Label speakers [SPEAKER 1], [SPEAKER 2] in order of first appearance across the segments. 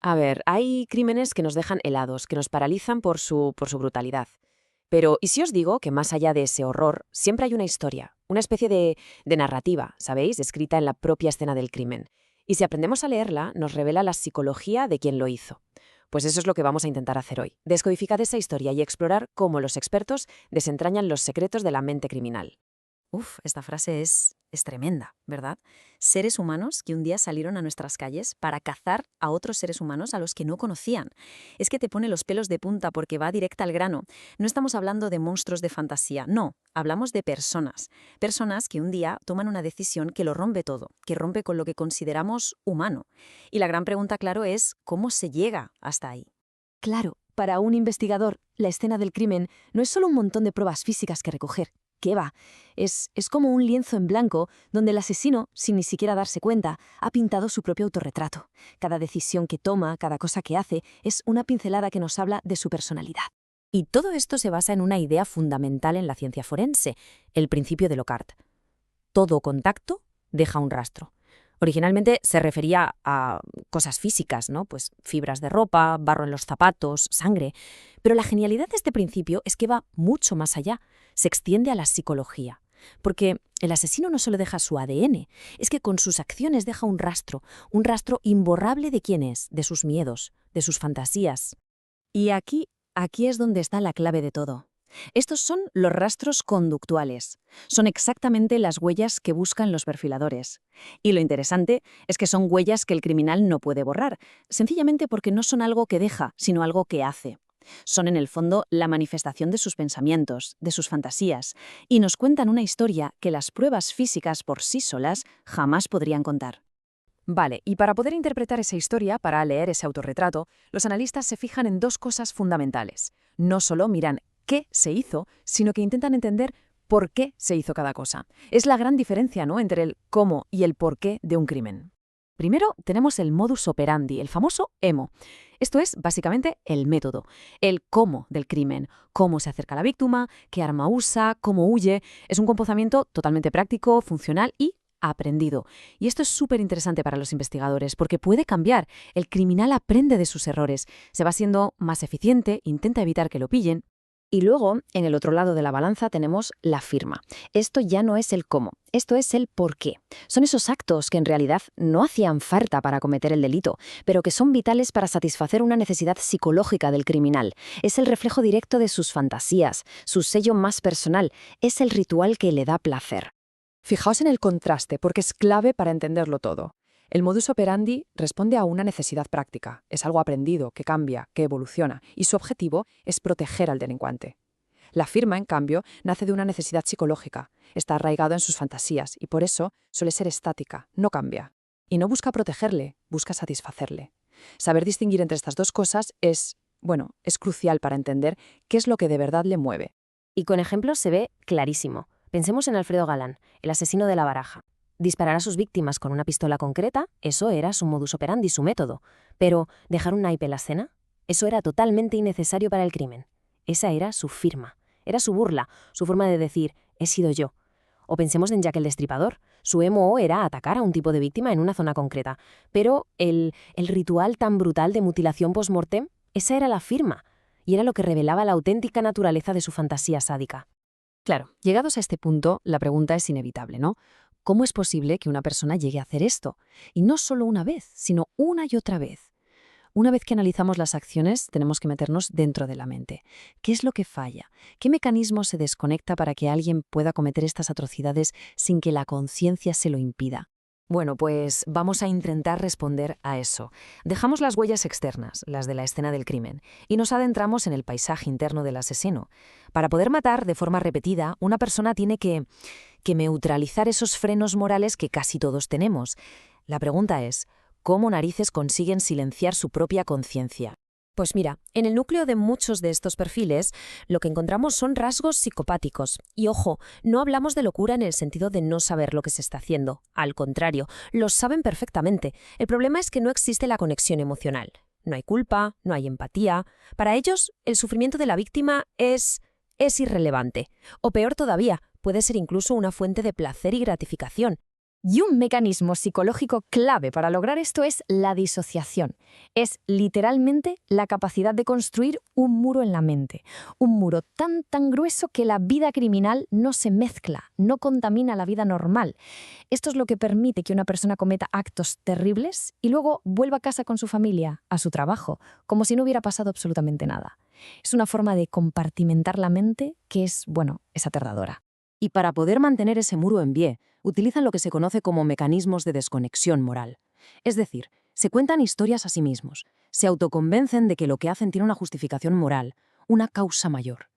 [SPEAKER 1] A ver, hay crímenes que nos dejan helados, que nos paralizan por su brutalidad. Pero, ¿y si os digo que más allá de ese horror, siempre hay una historia, una especie de narrativa, ¿sabéis?, escrita en la propia escena del crimen? Y si aprendemos a leerla, nos revela la psicología de quien lo hizo. Pues eso es lo que vamos a intentar hacer hoy, descodificar esa historia y explorar cómo los expertos desentrañan los secretos de la mente criminal.
[SPEAKER 2] Uf, esta frase es tremenda, ¿verdad? Seres humanos que un día salieron a nuestras calles para cazar a otros seres humanos a los que no conocían. Es que te pone los pelos de punta porque va directa al grano. No estamos hablando de monstruos de fantasía, no, hablamos de personas. Personas que un día toman una decisión que lo rompe todo, que rompe con lo que consideramos humano. Y la gran pregunta, claro, es ¿cómo se llega hasta ahí?
[SPEAKER 3] Claro, para un investigador, la escena del crimen no es solo un montón de pruebas físicas que recoger. ¿Qué va? Es como un lienzo en blanco donde el asesino, sin ni siquiera darse cuenta, ha pintado su propio autorretrato. Cada decisión que toma, cada cosa que hace, es una pincelada que nos habla de su personalidad.
[SPEAKER 2] Y todo esto se basa en una idea fundamental en la ciencia forense, el principio de Locard. Todo contacto deja un rastro. Originalmente se refería a cosas físicas, ¿no? Pues fibras de ropa, barro en los zapatos, sangre. Pero la genialidad de este principio es que va mucho más allá. Se extiende a la psicología. Porque el asesino no solo deja su ADN, es que con sus acciones deja un rastro imborrable de quién es, de sus miedos, de sus fantasías.
[SPEAKER 3] Y aquí es donde está la clave de todo. Estos son los rastros conductuales. Son exactamente las huellas que buscan los perfiladores. Y lo interesante es que son huellas que el criminal no puede borrar, sencillamente porque no son algo que deja, sino algo que hace. Son en el fondo la manifestación de sus pensamientos, de sus fantasías, y nos cuentan una historia que las pruebas físicas por sí solas jamás podrían contar.
[SPEAKER 1] Vale, y para poder interpretar esa historia, para leer ese autorretrato, los analistas se fijan en dos cosas fundamentales. No solo miran qué se hizo, sino que intentan entender por qué se hizo cada cosa. Es la gran diferencia, ¿no?, entre el cómo y el por qué de un crimen. Primero tenemos el modus operandi, el famoso EMO. Esto es básicamente el método, el cómo del crimen, cómo se acerca a la víctima, qué arma usa, cómo huye. Es un comportamiento totalmente práctico, funcional y aprendido. Y esto es súper interesante para los investigadores porque puede cambiar. El criminal aprende de sus errores, se va siendo más eficiente, intenta evitar que lo pillen. Y luego, en el otro lado de la balanza, tenemos la firma. Esto ya no es el cómo, esto es el por qué. Son esos actos que en realidad no hacían falta para cometer el delito, pero que son vitales para satisfacer una necesidad psicológica del criminal. Es el reflejo directo de sus fantasías, su sello más personal, es el ritual que le da placer.
[SPEAKER 4] Fijaos en el contraste, porque es clave para entenderlo todo. El modus operandi responde a una necesidad práctica, es algo aprendido, que cambia, que evoluciona, y su objetivo es proteger al delincuente. La firma, en cambio, nace de una necesidad psicológica, está arraigado en sus fantasías y por eso suele ser estática, no cambia. Y no busca protegerle, busca satisfacerle. Saber distinguir entre estas dos cosas es crucial para entender qué es lo que de verdad le mueve.
[SPEAKER 2] Y con ejemplos se ve clarísimo. Pensemos en Alfredo Galán, el asesino de La Baraja. Disparar a sus víctimas con una pistola concreta, eso era su modus operandi, su método. Pero dejar un naipe en la escena, eso era totalmente innecesario para el crimen. Esa era su firma, era su burla, su forma de decir, he sido yo. O pensemos en Jack el Destripador. Su MO era atacar a un tipo de víctima en una zona concreta. Pero el ritual tan brutal de mutilación post-mortem, esa era la firma. Y era lo que revelaba la auténtica naturaleza de su fantasía sádica.
[SPEAKER 3] Claro, llegados a este punto, la pregunta es inevitable, ¿no? ¿Cómo es posible que una persona llegue a hacer esto? Y no solo una vez, sino una y otra vez. Una vez que analizamos las acciones, tenemos que meternos dentro de la mente. ¿Qué es lo que falla? ¿Qué mecanismo se desconecta para que alguien pueda cometer estas atrocidades sin que la conciencia se lo impida?
[SPEAKER 1] Bueno, pues vamos a intentar responder a eso. Dejamos las huellas externas, las de la escena del crimen, y nos adentramos en el paisaje interno del asesino. Para poder matar de forma repetida, una persona tiene que neutralizar esos frenos morales que casi todos tenemos. La pregunta es, ¿cómo narices consiguen silenciar su propia conciencia? Pues mira, en el núcleo de muchos de estos perfiles, lo que encontramos son rasgos psicopáticos. Y ojo, no hablamos de locura en el sentido de no saber lo que se está haciendo. Al contrario, lo saben perfectamente. El problema es que no existe la conexión emocional. No hay culpa, no hay empatía. Para ellos, el sufrimiento de la víctima es irrelevante. O peor todavía, puede ser incluso una fuente de placer y gratificación.
[SPEAKER 5] Y un mecanismo psicológico clave para lograr esto es la disociación. Es literalmente la capacidad de construir un muro en la mente. Un muro tan grueso que la vida criminal no se mezcla, no contamina la vida normal. Esto es lo que permite que una persona cometa actos terribles y luego vuelva a casa con su familia, a su trabajo, como si no hubiera pasado absolutamente nada. Es una forma de compartimentar la mente que es aterradora.
[SPEAKER 3] Y para poder mantener ese muro en pie, utilizan lo que se conoce como mecanismos de desconexión moral. Es decir, se cuentan historias a sí mismos, se autoconvencen de que lo que hacen tiene una justificación moral, una causa mayor.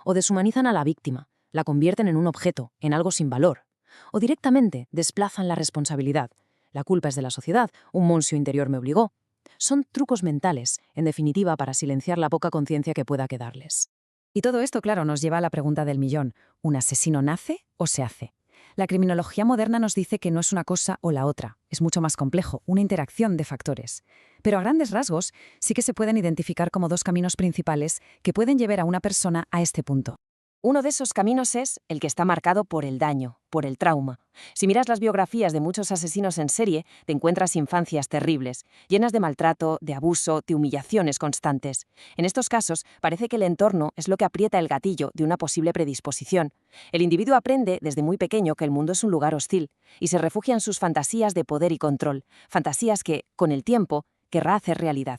[SPEAKER 3] O deshumanizan a la víctima, la convierten en un objeto, en algo sin valor. O directamente desplazan la responsabilidad. La culpa es de la sociedad, un monstruo interior me obligó. Son trucos mentales, en definitiva, para silenciar la poca conciencia que pueda quedarles.
[SPEAKER 1] Y todo esto, claro, nos lleva a la pregunta del millón. ¿Un asesino nace o se hace? La criminología moderna nos dice que no es una cosa o la otra, es mucho más complejo, una interacción de factores. Pero a grandes rasgos sí que se pueden identificar como dos caminos principales que pueden llevar a una persona a este punto.
[SPEAKER 2] Uno de esos caminos es el que está marcado por el daño, por el trauma. Si miras las biografías de muchos asesinos en serie, te encuentras infancias terribles, llenas de maltrato, de abuso, de humillaciones constantes. En estos casos, parece que el entorno es lo que aprieta el gatillo de una posible predisposición. El individuo aprende desde muy pequeño que el mundo es un lugar hostil y se refugia en sus fantasías de poder y control, fantasías que, con el tiempo, querrá hacer realidad.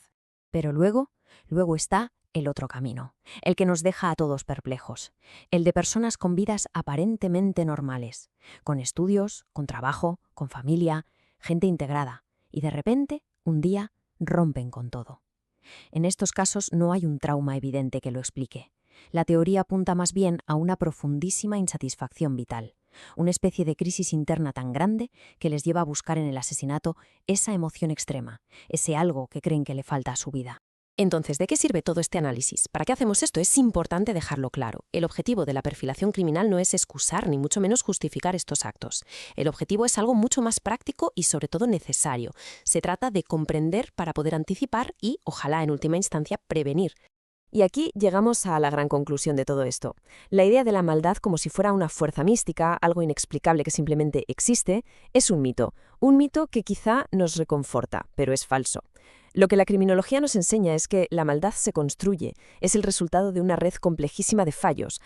[SPEAKER 5] Pero luego está el otro camino, el que nos deja a todos perplejos, el de personas con vidas aparentemente normales, con estudios, con trabajo, con familia, gente integrada, y de repente, un día, rompen con todo. En estos casos no hay un trauma evidente que lo explique. La teoría apunta más bien a una profundísima insatisfacción vital, una especie de crisis interna tan grande que les lleva a buscar en el asesinato esa emoción extrema, ese algo que creen que le falta a su vida.
[SPEAKER 2] Entonces, ¿de qué sirve todo este análisis? ¿Para qué hacemos esto? Es importante dejarlo claro. El objetivo de la perfilación criminal no es excusar ni mucho menos justificar estos actos. El objetivo es algo mucho más práctico y sobre todo necesario. Se trata de comprender para poder anticipar y, ojalá en última instancia, prevenir. Y aquí llegamos a la gran conclusión de todo esto. La idea de la maldad como si fuera una fuerza mística, algo inexplicable que simplemente existe, es un mito que quizá nos reconforta, pero es falso. Lo que la criminología nos enseña es que la maldad se construye, es el resultado de una red complejísima de fallos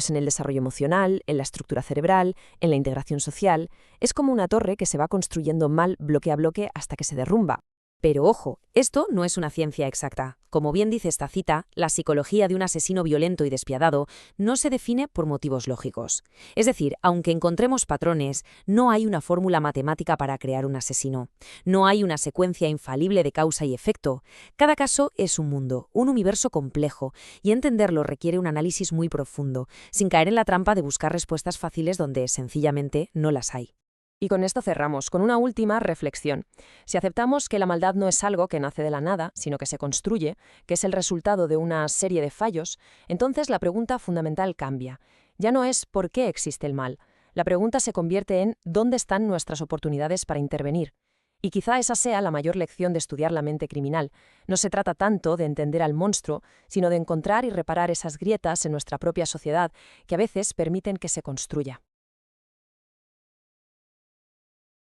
[SPEAKER 2] en el desarrollo emocional, en la estructura cerebral, en la integración social. Es como una torre que se va construyendo mal bloque a bloque hasta que se derrumba. Pero ojo, esto no es una ciencia exacta. Como bien dice esta cita, la psicología de un asesino violento y despiadado no se define por motivos lógicos. Es decir, aunque encontremos patrones, no hay una fórmula matemática para crear un asesino. No hay una secuencia infalible de causa y efecto. Cada caso es un mundo, un universo complejo, y entenderlo requiere un análisis muy profundo, sin caer en la trampa de buscar respuestas fáciles donde sencillamente no las hay. Y con esto cerramos, con una última reflexión. Si aceptamos que la maldad no es algo que nace de la nada, sino que se construye, que es el resultado de una serie de fallos, entonces la pregunta fundamental cambia. Ya no es ¿por qué existe el mal? La pregunta se convierte en ¿dónde están nuestras oportunidades para intervenir? Y quizá esa sea la mayor lección de estudiar la mente criminal. No se trata tanto de entender al monstruo, sino de encontrar y reparar esas grietas en nuestra propia sociedad que a veces permiten que se construya.